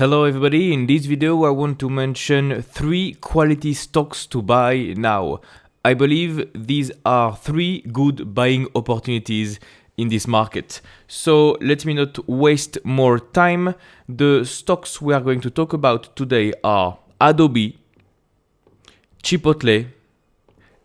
Hello everybody, in this video I want to mention 3 quality stocks to buy now. I believe these are 3 good buying opportunities in this market. So let me not waste more time. The stocks we are going to talk about today are Adobe, Chipotle,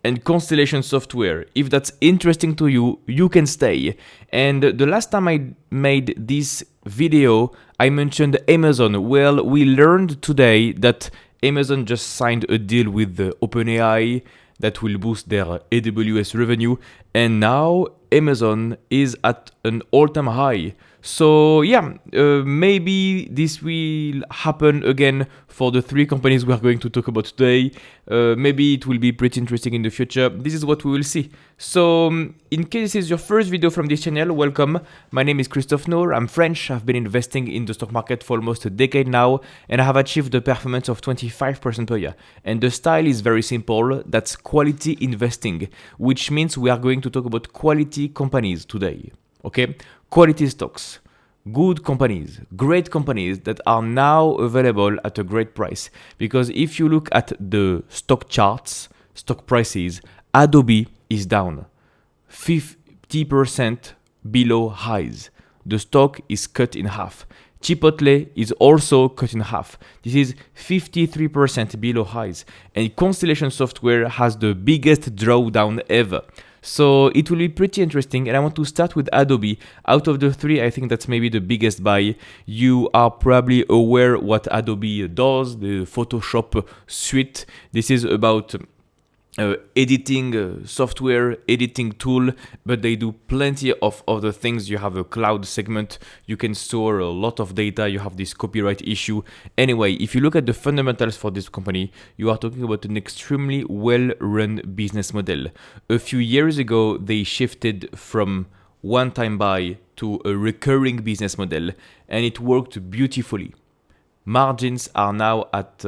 and Constellation Software. If that's interesting to you, you can stay. And the last time I made this video, I mentioned Amazon. Well, we learned today that Amazon just signed a deal with the OpenAI that will boost their AWS revenue. And now Amazon is at an all-time high. So yeah, maybe this will happen again for the 3 companies we are going to talk about today. Maybe it will be pretty interesting in the future. This is what we will see. So in case this is your first video from this channel, welcome. My name is Christophe Noor. I'm French. I've been investing in the stock market for almost a decade now, and I have achieved a performance of 25% per year. And the style is very simple. That's quality investing, which means we are going to talk about quality companies today. Okay? Quality stocks, good companies, great companies that are now available at a great price. Because if you look at the stock charts, stock prices, Adobe is down 50% below highs. The stock is cut in half. Chipotle is also cut in half. This is 53% below highs. And Constellation Software has the biggest drawdown ever. So it will be pretty interesting, and I want to start with Adobe. Out of the 3, I think that's maybe the biggest buy. You are probably aware what Adobe does, the Photoshop suite. This is about editing software, editing tool, but they do plenty of other things. You have a cloud segment, you can store a lot of data, you have this copyright issue. Anyway, if you look at the fundamentals for this company, you are talking about an extremely well-run business model. A few years ago, they shifted from one-time buy to a recurring business model, and it worked beautifully. Margins are now at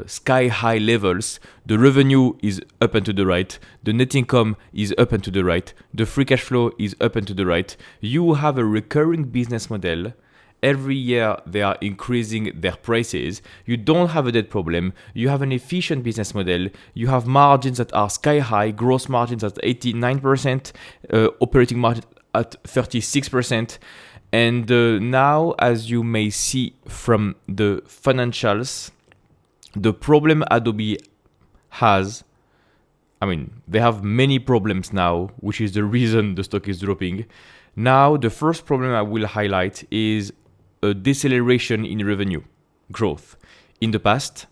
sky high levels. The revenue is up and to the right. The net income is up and to the right. The free cash flow is up and to the right. You have a recurring business model. Every year they are increasing their prices. You don't have a debt problem. You have an efficient business model. You have margins that are sky high, gross margins at 89%, operating margin at 36%. And now, as you may see from the financials, the problem Adobe has, they have many problems now, which is the reason the stock is dropping. Now, the first problem I will highlight is a deceleration in revenue growth. In the past,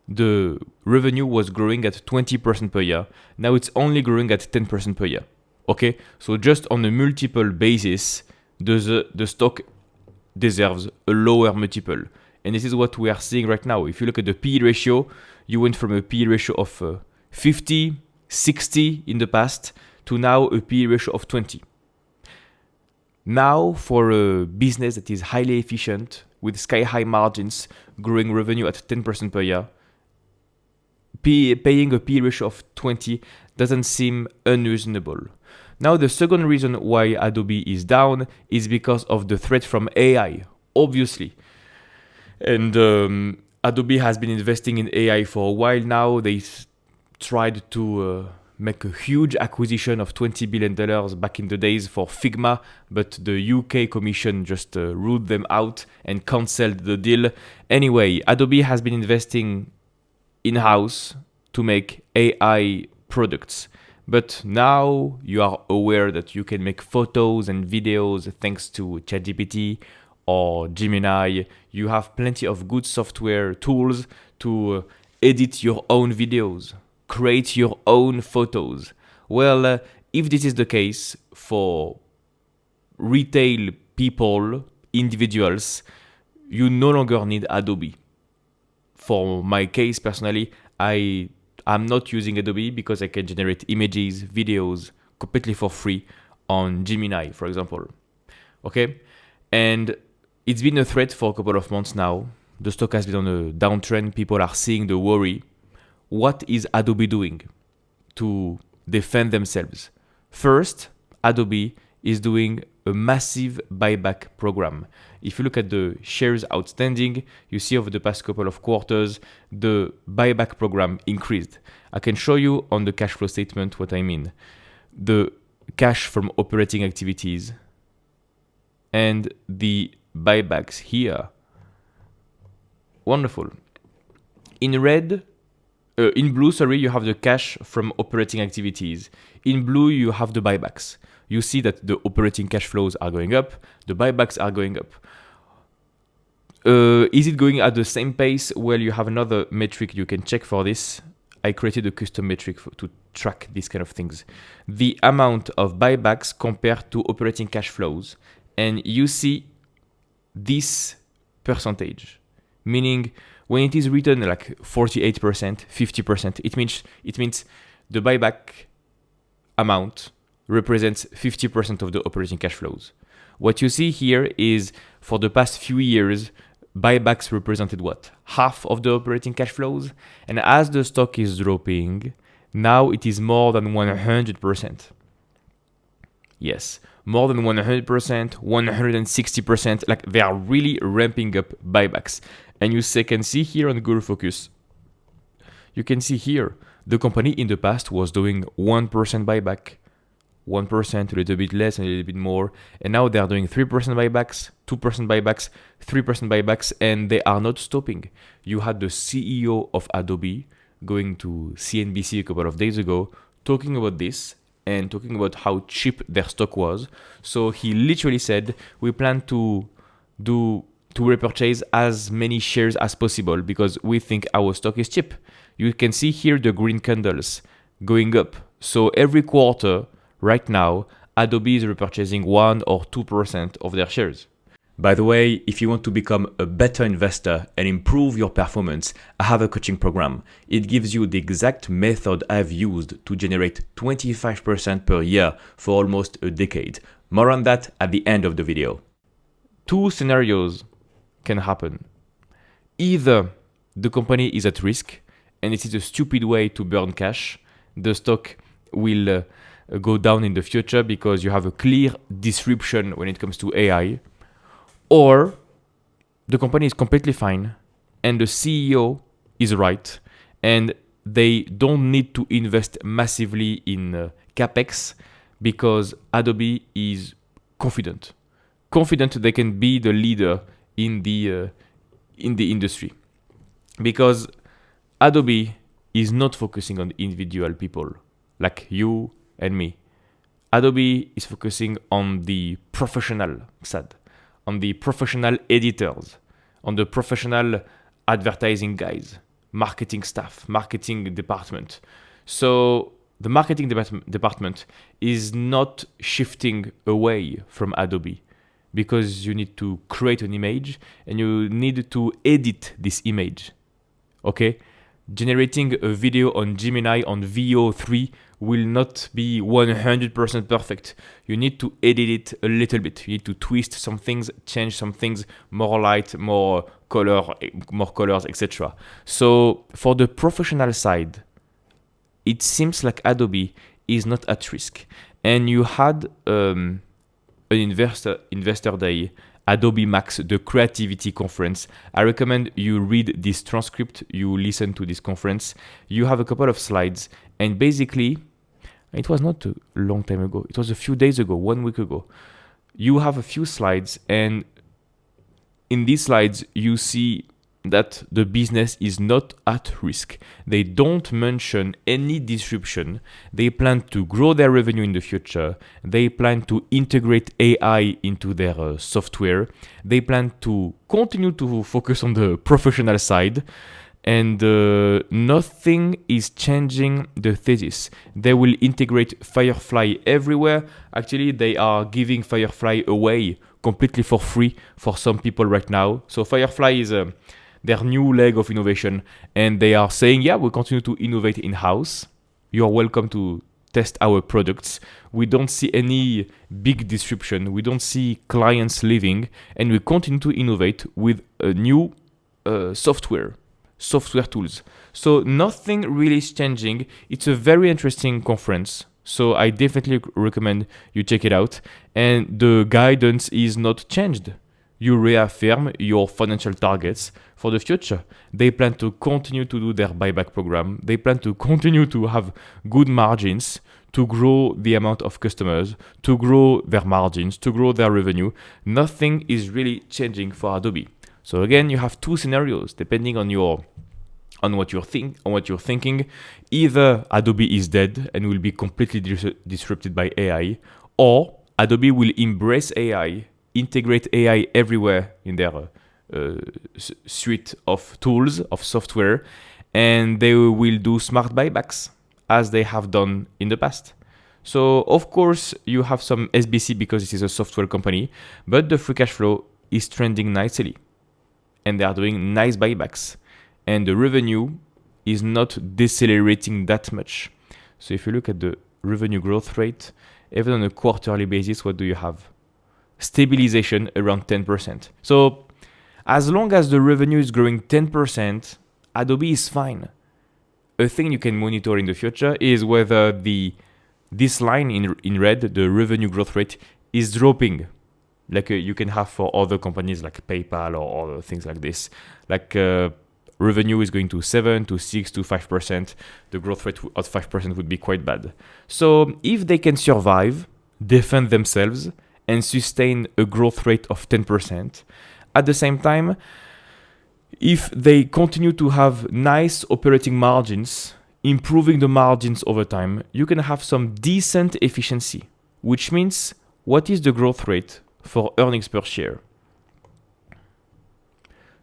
the revenue was growing at 20% per year. Now it's only growing at 10% per year. Okay, so just on a multiple basis, the stock deserves a lower multiple. And this is what we are seeing right now. If you look at the PE ratio, you went from a PE ratio of 50, 60 in the past to now a PE ratio of 20. Now, for a business that is highly efficient, with sky-high margins, growing revenue at 10% per year, paying a PE ratio of 20 doesn't seem unreasonable. Now, the second reason why Adobe is down is because of the threat from AI, obviously. And Adobe has been investing in AI for a while now. They tried to make a huge acquisition of $20 billion back in the days for Figma, but the UK Commission just ruled them out and cancelled the deal. Anyway, Adobe has been investing in-house to make AI products. But now you are aware that you can make photos and videos thanks to ChatGPT or Gemini. You have plenty of good software tools to edit your own videos, create your own photos. Well, if this is the case for retail people, individuals, you no longer need Adobe. For my case personally, I'm not using Adobe because I can generate images, videos completely for free on Gemini, for example. Okay? And it's been a threat for a couple of months now. The stock has been on a downtrend. People are seeing the worry. What is Adobe doing to defend themselves? First, Adobe is doing a massive buyback program. If you look at the shares outstanding, you see over the past couple of quarters, the buyback program increased. I can show you on the cash flow statement what I mean. The cash from operating activities and the buybacks here. Wonderful. In blue, you have the cash from operating activities. In blue, you have the buybacks. You see that the operating cash flows are going up, the buybacks are going up. Is it going at the same pace? Well, you have another metric you can check for this. I created a custom metric to track these kind of things. The amount of buybacks compared to operating cash flows. And you see this percentage, meaning when it is written like 48%, 50%, it means the buyback amount represents 50% of the operating cash flows. What you see here is for the past few years, buybacks represented what? Half of the operating cash flows. And as the stock is dropping, now it is more than 100%. Yes, more than 100%, 160%. Like they are really ramping up buybacks. And you can see here on Google Focus, you can see here, the company in the past was doing 1% buyback, 1%, a little bit less, and a little bit more. And now they are doing 3% buybacks, 2% buybacks, 3% buybacks, and they are not stopping. You had the CEO of Adobe going to CNBC a couple of days ago talking about this and talking about how cheap their stock was. So he literally said, we plan to repurchase as many shares as possible because we think our stock is cheap. You can see here the green candles going up. So every quarter, right now, Adobe is repurchasing 1 or 2% of their shares. By the way, if you want to become a better investor and improve your performance, I have a coaching program. It gives you the exact method I've used to generate 25% per year for almost a decade. More on that at the end of the video. Two scenarios can happen. Either the company is at risk and it is a stupid way to burn cash. The stock will go down in the future because you have a clear disruption when it comes to AI. Or the company is completely fine and the CEO is right and they don't need to invest massively in CapEx because Adobe is confident they can be the leader in the industry. Because Adobe is not focusing on individual people like you and me. Adobe is focusing on the professional side, on the professional editors, on the professional advertising guys, marketing staff, marketing department. So the marketing department is not shifting away from Adobe because you need to create an image and you need to edit this image. Okay? Generating a video on Gemini on VO3 will not be 100% perfect. You need to edit it a little bit. You need to twist some things, change some things, more light, more colors, etc. So for the professional side, it seems like Adobe is not at risk. And you had an investor day, Adobe Max, the creativity conference. I recommend you read this transcript, you listen to this conference. You have a couple of slides, and basically, it was not a long time ago. It was a few days ago, 1 week ago. You have a few slides, and in these slides, you see that the business is not at risk. They don't mention any disruption. They plan to grow their revenue in the future. They plan to integrate AI into their software. They plan to continue to focus on the professional side. And nothing is changing the thesis. They will integrate Firefly everywhere. Actually, they are giving Firefly away completely for free for some people right now. So Firefly is their new leg of innovation, and they are saying, yeah, we'll continue to innovate in-house. You're welcome to test our products. We don't see any big disruption. We don't see clients leaving, and we continue to innovate with a new software tools. So nothing really is changing. It's a very interesting conference So I definitely recommend you check it out. And the guidance is not changed. You reaffirm your financial targets for the future. They plan to continue to do their buyback program. They plan to continue to have good margins, to grow the amount of customers, to grow their margins, to grow their revenue. Nothing is really changing for Adobe. So again, you have two scenarios depending on what you're thinking. Either Adobe is dead and will be completely disrupted by AI, or Adobe will embrace AI, integrate AI everywhere in their suite of tools, of software, and they will do smart buybacks as they have done in the past. So of course you have some SBC because this is a software company, but the free cash flow is trending nicely and they are doing nice buybacks and the revenue is not decelerating that much. So if you look at the revenue growth rate, even on a quarterly basis, what do you have? Stabilization around 10%. So as long as the revenue is growing 10%, Adobe is fine. A thing you can monitor in the future is whether this line in red, the revenue growth rate, is dropping, like you can have for other companies like PayPal or other things like this. Like revenue is going to 7 to 6 to 5%. The growth rate at 5% would be quite bad. So if they can survive, defend themselves, and sustain a growth rate of 10%, at the same time, if they continue to have nice operating margins, improving the margins over time, you can have some decent efficiency, which means what is the growth rate for earnings per share?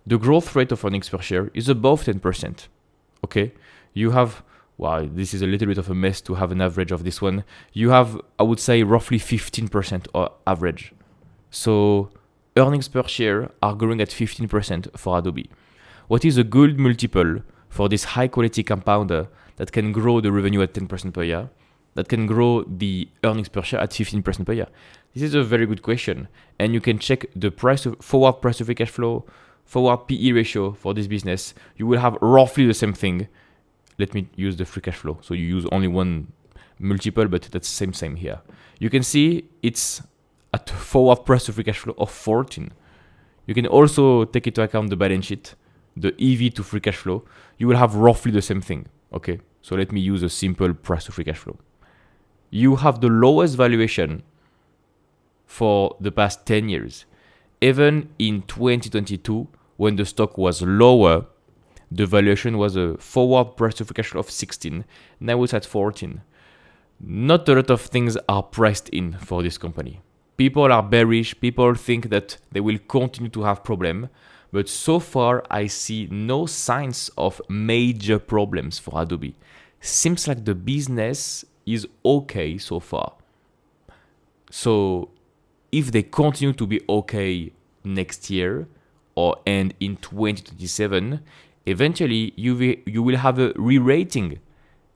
The growth rate of earnings per share is above 10%. Okay, you have, wow, this is a little bit of a mess to have an average of this one. You have, I would say, roughly 15% or average. So earnings per share are growing at 15% for Adobe. What is a good multiple for this high quality compounder that can grow the revenue at 10% per year, that can grow the earnings per share at 15% per year? This is a very good question. And you can check the forward price to free cash flow, forward PE ratio for this business. You will have roughly the same thing. Let me use the free cash flow. So you use only one multiple, but that's same here. You can see it's at forward price to free cash flow of 14. You can also take into account the balance sheet, the EV to free cash flow. You will have roughly the same thing. Okay, so let me use a simple price to free cash flow. You have the lowest valuation for the past 10 years. Even in 2022, when the stock was lower, the valuation was a forward price to free cash flow of 16. Now it's at 14. Not a lot of things are priced in for this company. People are bearish. People think that they will continue to have problems. But so far, I see no signs of major problems for Adobe. Seems like the business is okay so far. So if they continue to be okay next year and in 2027, eventually you will have a re-rating.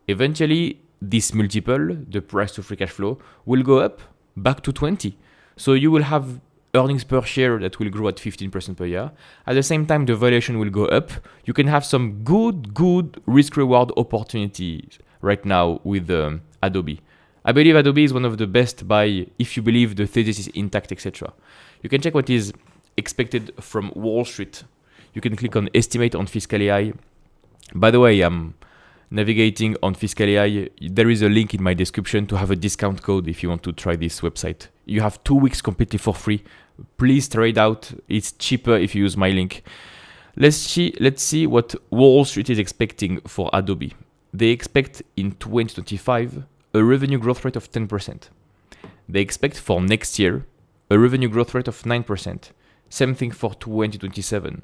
Eventually, this multiple, the price to free cash flow, will go up back to 20. So you will have earnings per share that will grow at 15% per year. At the same time, the valuation will go up. You can have some good risk-reward opportunities right now with Adobe. I believe Adobe is one of the best buy if you believe the thesis is intact, etc. You can check what is expected from Wall Street. You can click on estimate on Fiscal AI. By the way, I'm navigating on Fiscal AI. There is a link in my description to have a discount code if you want to try this website. You have 2 weeks completely for free. Please try it out. It's cheaper if you use my link. Let's see what Wall Street is expecting for Adobe. They expect in 2025 a revenue growth rate of 10%. They expect for next year a revenue growth rate of 9%. Same thing for 2027.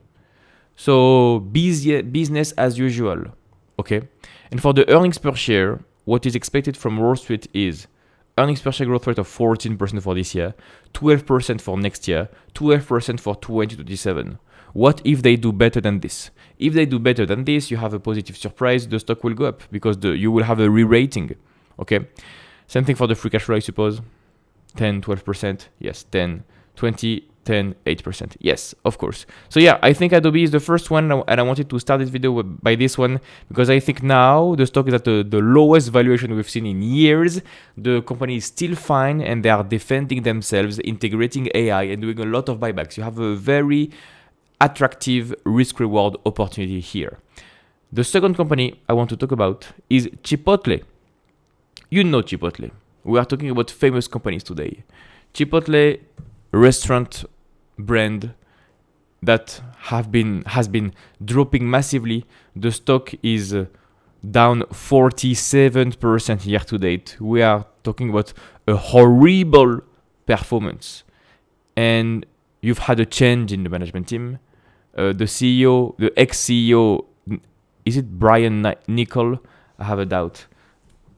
So business as usual. Okay. And for the earnings per share, what is expected from Wall Street is earnings per share growth rate of 14% for this year, 12% for next year, 12% for 2027. What if they do better than this? If they do better than this, you have a positive surprise, the stock will go up because you will have a re-rating. Okay. Same thing for the free cash flow, I suppose. 10, 12%. Yes, 10, 20. 10, 8%. Yes, of course. So yeah, I think Adobe is the first one, and I wanted to start this video by this one because I think now the stock is at the lowest valuation we've seen in years. The company is still fine and they are defending themselves, integrating AI and doing a lot of buybacks. You have a very attractive risk-reward opportunity here. The second company I want to talk about is Chipotle. You know Chipotle. We are talking about famous companies today. Chipotle, restaurant brand that has been dropping massively. The stock is down 47% year to date. We are talking about a horrible performance. And you've had a change in the management team. The CEO, the ex-CEO, is it Brian Nichol? I have a doubt.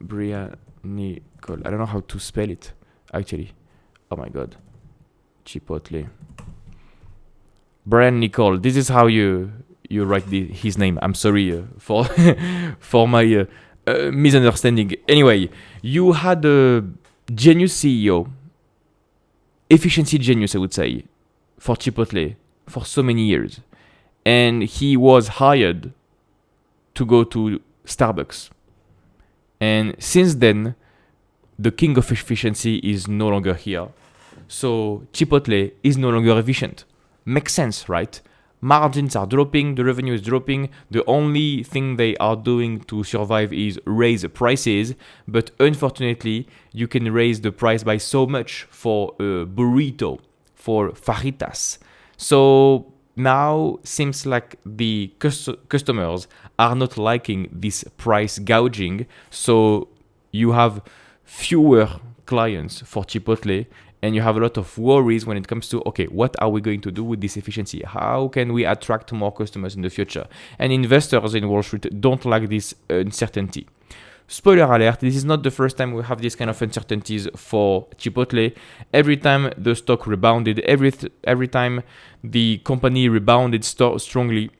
Brian Nichol. I don't know how to spell it, actually. Oh my god. Chipotle. Brian Nichol. This is how you write his name. I'm sorry for for my misunderstanding. Anyway, you had a genius CEO, efficiency genius, I would say, for Chipotle for so many years, and he was hired to go to Starbucks. And since then, the king of efficiency is no longer here. So Chipotle is no longer efficient. Makes sense, right? Margins are dropping, the revenue is dropping. The only thing they are doing to survive is raise prices. But unfortunately, you can raise the price by so much for a burrito, for fajitas. So now seems like the customers are not liking this price gouging. So you have fewer clients for Chipotle, and you have a lot of worries when it comes to, okay, what are we going to do with this efficiency? How can we attract more customers in the future? And investors in Wall Street don't like this uncertainty. Spoiler alert, this is not the first time we have this kind of uncertainties for Chipotle. Every time the stock rebounded, every time the company rebounded strongly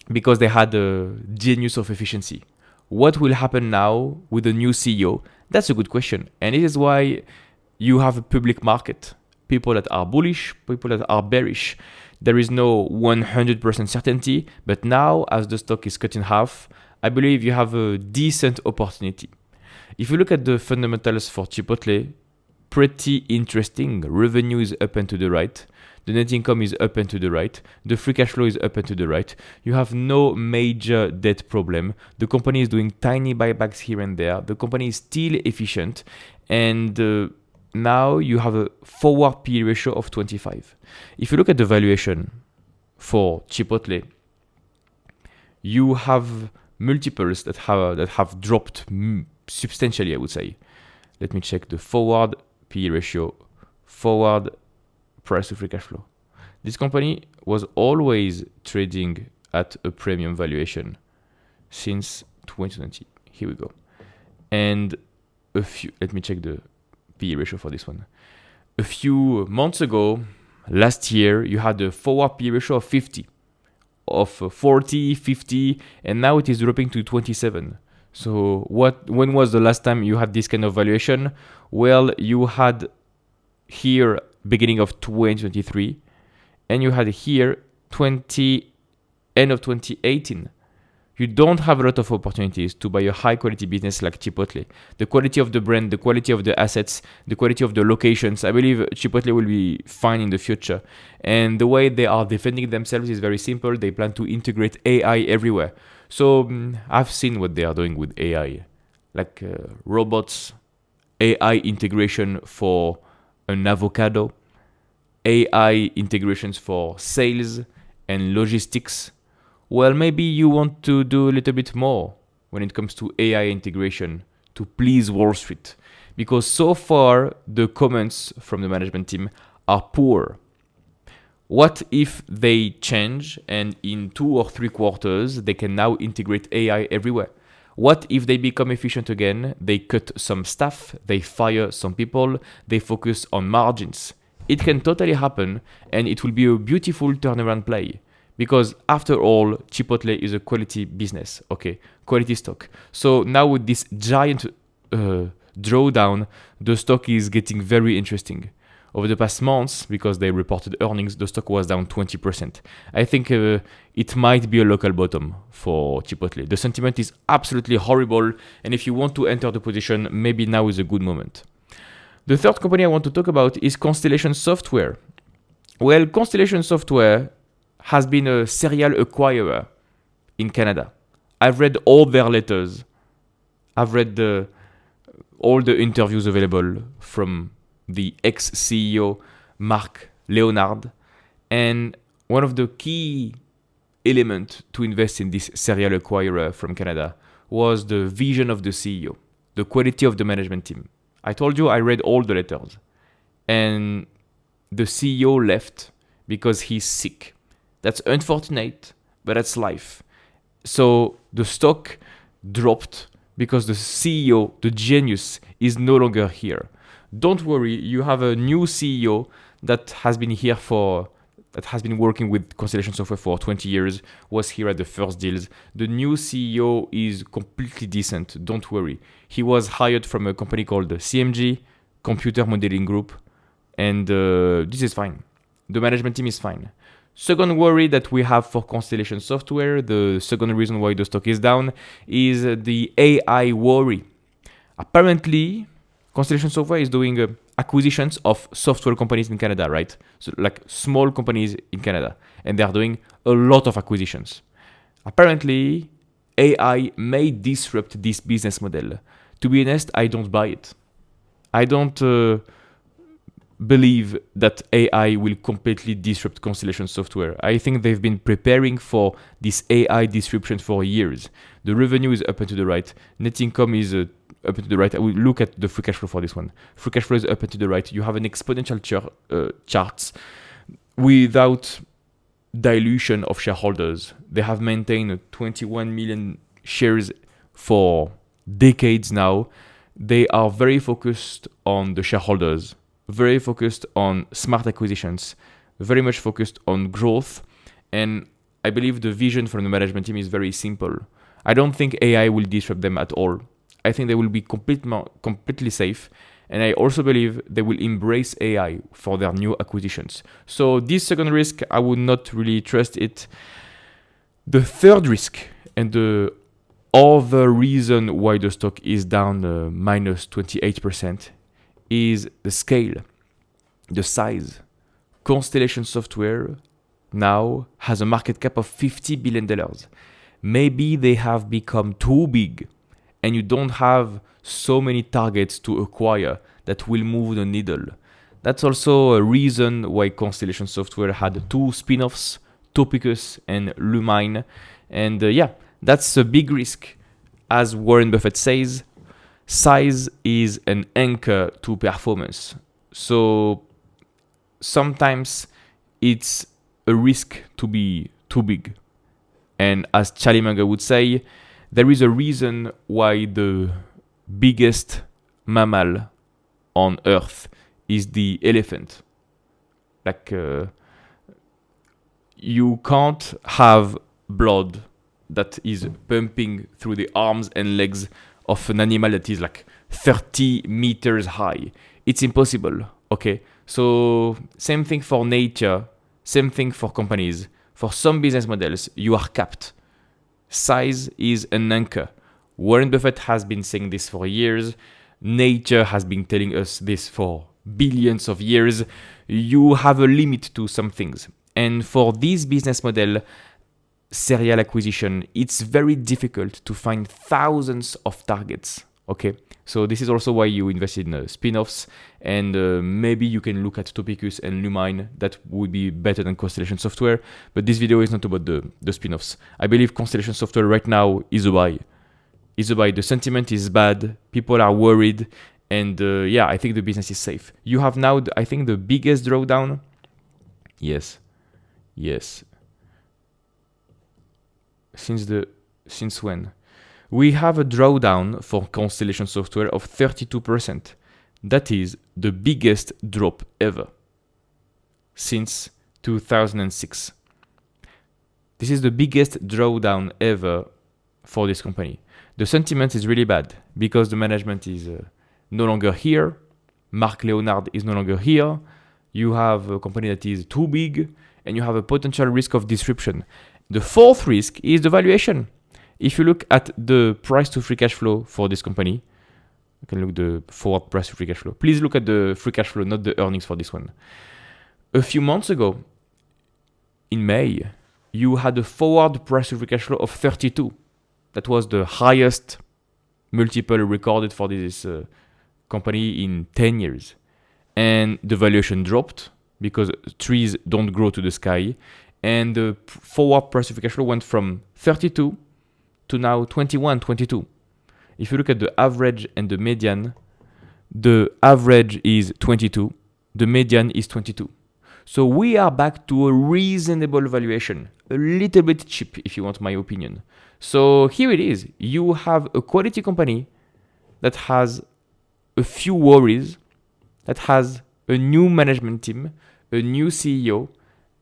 because they had a genius of efficiency. What will happen now with the new CEO? That's a good question. And it is why you have a public market. People that are bullish, people that are bearish. There is no 100% certainty, but now as the stock is cut in half, I believe you have a decent opportunity. If you look at the fundamentals for Chipotle, pretty interesting. Revenue is up and to the right. The net income is up and to the right. The free cash flow is up and to the right. You have no major debt problem. The company is doing tiny buybacks here and there. The company is still efficient. And now you have a forward PE ratio of 25. If you look at the valuation for Chipotle, you have multiples that have dropped substantially, I would say. Let me check the forward PE ratio, forward price to free cash flow. This company was always trading at a premium valuation since 2020. Here we go. And let me check the PE ratio for this one. A few months ago, last year, you had a forward PE ratio of 50, of 40, 50, and now it is dropping to 27. So when was the last time you had this kind of valuation? Well, you had here beginning of 2023, and you had here end of 2018. You don't have a lot of opportunities to buy a high quality business like Chipotle. The quality of the brand, the quality of the assets, the quality of the locations. I believe Chipotle will be fine in the future. And the way they are defending themselves is very simple. They plan to integrate AI everywhere. So I've seen what they are doing with AI, like robots, AI integration for an avocado, AI integrations for sales and logistics. Well, maybe you want to do a little bit more when it comes to AI integration to please Wall Street. Because so far, the comments from the management team are poor. What if they change and in 2 or 3 quarters, they can now integrate AI everywhere? What if they become efficient again, they cut some staff, they fire some people, they focus on margins? It can totally happen, and it will be a beautiful turnaround play. Because after all, Chipotle is a quality business, okay, quality stock. So now with this giant drawdown, the stock is getting very interesting. Over the past months, because they reported earnings, the stock was down 20%. I think it might be a local bottom for Chipotle. The sentiment is absolutely horrible, and if you want to enter the position, maybe now is a good moment. The third company I want to talk about is Constellation Software. Well, Constellation Software has been a serial acquirer in Canada. I've read all their letters. I've read all the interviews available from the ex-CEO Mark Leonard. And one of the key elements to invest in this serial acquirer from Canada was the vision of the CEO, the quality of the management team. I told you I read all the letters. And the CEO left because he's sick. That's unfortunate, but that's life. So the stock dropped because the CEO, the genius, is no longer here. Don't worry, you have a new CEO that has been working with Constellation Software for 20 years, was here at the first deals. The new CEO is completely decent, don't worry. He was hired from a company called CMG, Computer Modeling Group, and this is fine. The management team is fine. Second worry that we have for Constellation Software, the second reason why the stock is down, is the AI worry. Apparently, Constellation Software is doing acquisitions of software companies in Canada, right? So like small companies in Canada. And they're doing a lot of acquisitions. Apparently, AI may disrupt this business model. To be honest, I don't buy it. I don't believe that AI will completely disrupt Constellation Software. I think they've been preparing for this AI disruption for years. The revenue is up and to the right. Net income is up and to the right. I will look at the free cash flow for this one. Free cash flow is up and to the right. You have an exponential charts without dilution of shareholders. They have maintained 21 million shares for decades now. They are very focused on the shareholders, very focused on smart acquisitions, very much focused on growth. And I believe the vision from the management team is very simple. I don't think AI will disrupt them at all. I think they will be completely safe. And I also believe they will embrace AI for their new acquisitions. So this second risk, I would not really trust it. The third risk, and the other reason why the stock is down minus 28%, is the scale, the size. Constellation Software now has a market cap of $50 billion. Maybe they have become too big and you don't have so many targets to acquire that will move the needle. That's also a reason why Constellation Software had two spin-offs, Topicus and Lumine. And that's a big risk. As Warren Buffett says, size is an anchor to performance. So sometimes it's a risk to be too big. And as Charlie Munger would say, there is a reason why the biggest mammal on Earth is the elephant. Like, you can't have blood that is pumping through the arms and legs of an animal that is like 30 meters high. It's impossible, okay? So same thing for nature, same thing for companies. For some business models, you are capped. Size is an anchor. Warren Buffett has been saying this for years. Nature has been telling us this for billions of years. You have a limit to some things. And for this business model, serial acquisition, it's very difficult to find thousands of targets. Okay, so this is also why you invest in spin-offs, and maybe you can look at Topicus and Lumine. That would be better than Constellation Software. But this video is not about the spin-offs. I believe Constellation Software right now is a buy. The sentiment is bad. People are worried, and I think the business is safe. You have now, I think, the biggest drawdown. Yes. Since when? We have a drawdown for Constellation Software of 32%. That is the biggest drop ever since 2006. This is the biggest drawdown ever for this company. The sentiment is really bad because the management is no longer here. Mark Leonard is no longer here. you have a company that is too big, and you have a potential risk of disruption. The fourth risk is the valuation. If you look at the price to free cash flow for this company, you can look the forward price to free cash flow. Please look at the free cash flow, not the earnings for this one. A few months ago, in May, you had a forward price to free cash flow of 32. That was the highest multiple recorded for this company in 10 years. And the valuation dropped because trees don't grow to the sky. And the forward price to free cash flow went from 32 to now 21, 22. If you look at the average and the median, the average is 22, the median is 22. So we are back to a reasonable valuation, a little bit cheap if you want my opinion. So here it is. You have a quality company that has a few worries, that has a new management team, a new CEO,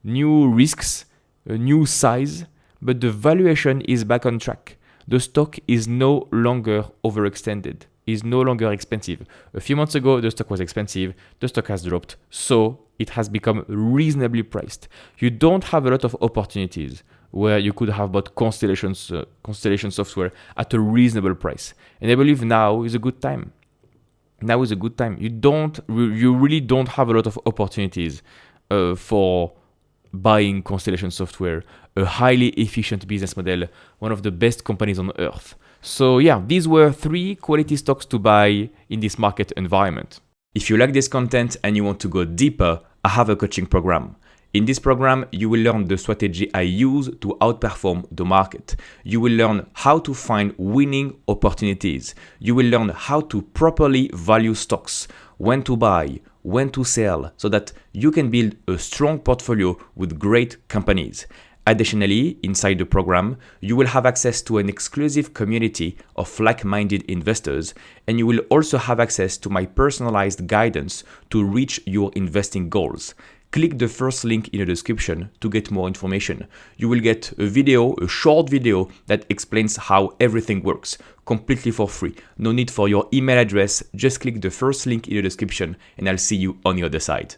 new risks, a new size, but the valuation is back on track. The stock is no longer overextended, is no longer expensive. A few months ago, the stock was expensive, the stock has dropped, so it has become reasonably priced. You don't have a lot of opportunities where you could have bought Constellation Software at a reasonable price. And I believe now is a good time. Now is a good time. You really don't have a lot of opportunities for buying Constellation Software, a highly efficient business model, one of the best companies on earth. So yeah, these were 3 quality stocks to buy in this market environment. If you like this content and you want to go deeper, I have a coaching program. In this program, you will learn the strategy I use to outperform the market. You will learn how to find winning opportunities. You will learn how to properly value stocks, when to buy, when to sell, so that you can build a strong portfolio with great companies. Additionally, inside the program, you will have access to an exclusive community of like-minded investors, and you will also have access to my personalized guidance to reach your investing goals. Click the first link in the description to get more information. You will get a short video that explains how everything works, completely for free. No need for your email address, just click the first link in the description and I'll see you on the other side.